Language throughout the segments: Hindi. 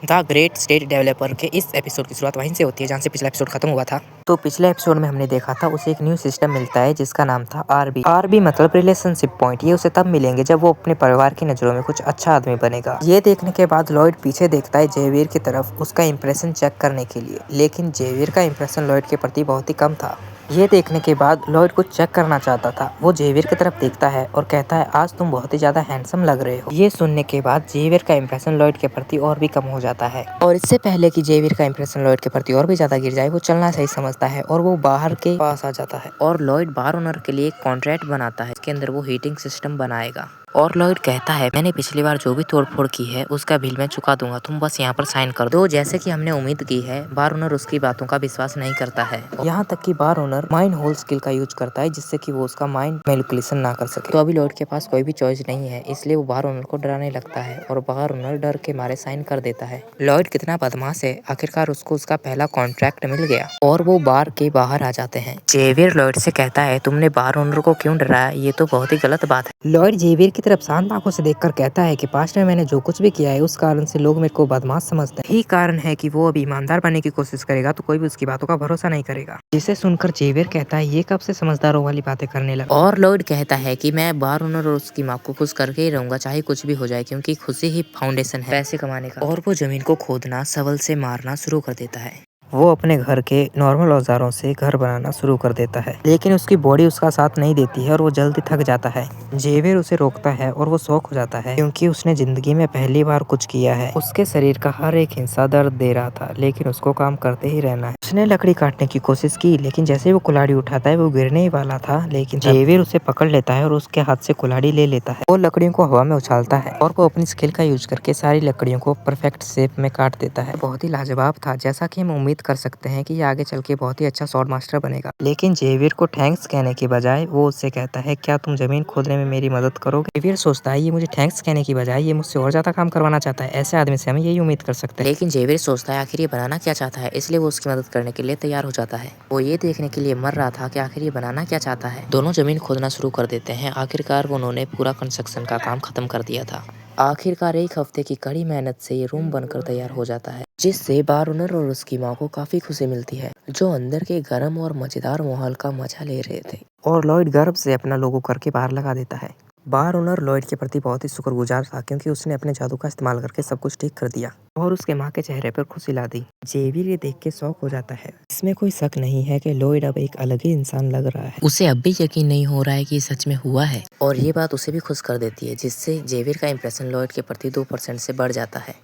द ग्रेट स्टेट डेवलपर के इस एपिसोड की शुरुआत वहीं से होती है जहाँ से पिछला एपिसोड खत्म हुआ था। तो पिछले एपिसोड में हमने देखा था उसे एक न्यू सिस्टम मिलता है जिसका नाम था आरबी। आरबी मतलब रिलेशनशिप पॉइंट। ये उसे तब मिलेंगे जब वो अपने परिवार की नजरों में कुछ अच्छा आदमी बनेगा। ये देखने के बाद लॉयड पीछे देखता है जेवियर की तरफ उसका इंप्रेशन चेक करने के लिए, लेकिन जेवियर का इंप्रेशन लॉयड के प्रति बहुत ही कम था। ये देखने के बाद लॉयड कुछ चेक करना चाहता था। वो जेवियर की तरफ देखता है और कहता है आज तुम बहुत ही ज्यादा हैंडसम लग रहे हो। ये सुनने के बाद जेवियर का इंप्रेशन लॉयड के प्रति और भी कम हो जाता है और इससे पहले कि जेवियर का इंप्रेशन लॉयड के प्रति और भी ज्यादा गिर जाए वो चलना सही समझता है और वो बाहर के पास आ जाता है और लॉयड बार ओनर के लिए एक कॉन्ट्रैक्ट बनाता है। इसके अंदर वो हीटिंग सिस्टम बनाएगा और लॉयड कहता है मैंने पिछली बार जो भी तोड़फोड़ की है उसका बिल मैं चुका दूंगा, तुम बस यहाँ पर साइन कर दो। जैसे कि हमने उम्मीद की है बार ओनर उसकी बातों का विश्वास नहीं करता है। यहाँ तक कि बार ओनर माइंड होल स्किल का यूज करता है जिससे कि वो उसका माइंड मैनिपुलेशन ना कर सके। तो अभी लॉयड के पास कोई भी चॉइस नहीं है, इसलिए वो बार ओनर को डराने लगता है और बार ओनर डर के मारे साइन कर देता है। लॉयड कितना बदमाश है, आखिरकार उसको उसका पहला कॉन्ट्रैक्ट मिल गया और वो बार के बाहर आ जाते हैं। जेवियर लॉयड से कहता है तुमने बार ओनर को क्यों डराया, ये तो बहुत ही गलत बात है। लॉयड जेवियर की तरफ शांत आंखों से देखकर कहता है कि पास्ट में मैंने जो कुछ भी किया है उस कारण से लोग मेरे को बदमाश समझते हैं। यही कारण है कि वो अभी ईमानदार बनने की कोशिश करेगा तो कोई भी उसकी बातों का भरोसा नहीं करेगा। जिसे सुनकर जेवियर कहता है ये कब से समझदारों वाली बातें करने लगा। और लॉयड कहता है कि मैं बार ओनर और उसकी माँ को खुश करके ही रहूंगा चाहे कुछ भी हो जाए, क्योंकि खुशी ही फाउंडेशन है पैसे कमाने का। और वो जमीन को खोदना शवल से मारना शुरू कर देता है। वो अपने घर के नॉर्मल औजारों से घर बनाना शुरू कर देता है, लेकिन उसकी बॉडी उसका साथ नहीं देती है और वो जल्दी थक जाता है। जेवियर उसे रोकता है और वो शॉक हो जाता है क्योंकि उसने जिंदगी में पहली बार कुछ किया है। उसके शरीर का हर एक हिस्सा दर्द दे रहा था, लेकिन उसको काम करते ही रहना है। उसने लकड़ी काटने की कोशिश की, लेकिन जैसे ही वो कुल्हाड़ी उठाता है वो गिरने ही वाला था, लेकिन जेवियर उसे पकड़ लेता है और उसके हाथ से कुल्हाड़ी ले लेता है। वो लकड़ियों को हवा में उछालता है और वो अपनी स्किल का यूज करके सारी लकड़ियों को परफेक्ट शेप में काट देता है। बहुत ही लाजवाब था, जैसा कि हम उम्मीद कर सकते हैं कि ये आगे चल के बहुत ही अच्छा स्वॉर्ड मास्टर बनेगा। लेकिन जेवियर को थैंक्स कहने के बजाय वो उससे कहता है क्या तुम जमीन खोदने में मेरी मदद करोगे। जेवियर सोचता है ये मुझे थैंक्स कहने की बजाय ये मुझसे और ज्यादा काम करवाना चाहता है, ऐसे आदमी से हम यही उम्मीद कर सकते हैं। लेकिन जेवियर सोचता है आखिर ये बनाना क्या चाहता है, इसलिए वो उसकी मदद करने के लिए तैयार हो जाता है। वो ये देखने के लिए मर रहा था कि आखिर ये बनाना क्या चाहता है। दोनों जमीन खोदना शुरू कर देते हैं। आखिरकार उन्होंने पूरा कंस्ट्रक्शन का काम खत्म कर दिया था। आखिरकार एक हफ्ते की कड़ी मेहनत से ये रूम बनकर तैयार हो जाता है, जिससे बार ओनर और उसकी माँ को काफी खुशी मिलती है, जो अंदर के गर्म और मजेदार माहौल का मजा ले रहे थे। और लॉयड गर्व से अपना लोगो करके बाहर लगा देता है। बार ओनर लॉयड के प्रति बहुत ही शुक्रगुजार था क्योंकि उसने अपने जादू का इस्तेमाल करके सब कुछ ठीक कर दिया और उसके माँ के चेहरे पर खुशी ला दी। जेवियर ये देख के शौक हो जाता है। इसमें कोई शक नहीं है कि लॉयड अब एक अलग ही इंसान लग रहा है। उसे अब भी यकीन नहीं हो रहा है कि सच में हुआ है और ये बात उसे भी खुश कर देती है, जिससे जेवियर का इंप्रेशन लॉयड के प्रति 2% से बढ़ जाता है।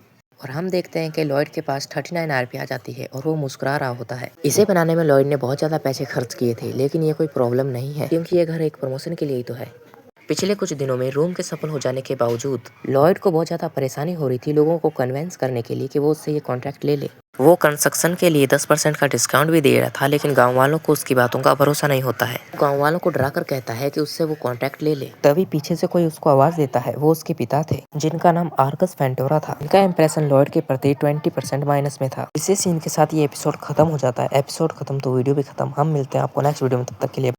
और हम देखते हैं कि लॉयड के पास 39 आरपी आ जाती है और वो मुस्कुरा रहा होता है। इसे बनाने में लॉयड ने बहुत ज्यादा पैसे खर्च किए थे, लेकिन ये कोई प्रॉब्लम नहीं है क्योंकि ये घर एक प्रमोशन के लिए ही तो है। पिछले कुछ दिनों में रूम के सफल हो जाने के बावजूद लॉयड को बहुत ज्यादा परेशानी हो रही थी लोगों को कन्विंस करने के लिए कि वो उससे ये कॉन्ट्रैक्ट ले ले। वो कंस्ट्रक्शन के लिए 10% का डिस्काउंट भी दे रहा था, लेकिन गांव वालों को उसकी बातों का भरोसा नहीं होता है। गांव वालों को डरा कर कहता है कि उससे वो कॉन्ट्रैक्ट ले ले। तभी पीछे से कोई उसको आवाज देता है। वो उसके पिता थे जिनका नाम आर्कस फेंटोरा था। इनका इंप्रेशन लॉयड के प्रति 20% माइनस में था। इसी सीन के साथ ये एपिसोड खत्म हो जाता है। एपिसोड खत्म तो वीडियो भी खत्म। हम मिलते हैं आपको नेक्स्ट वीडियो में, तब तक के लिए।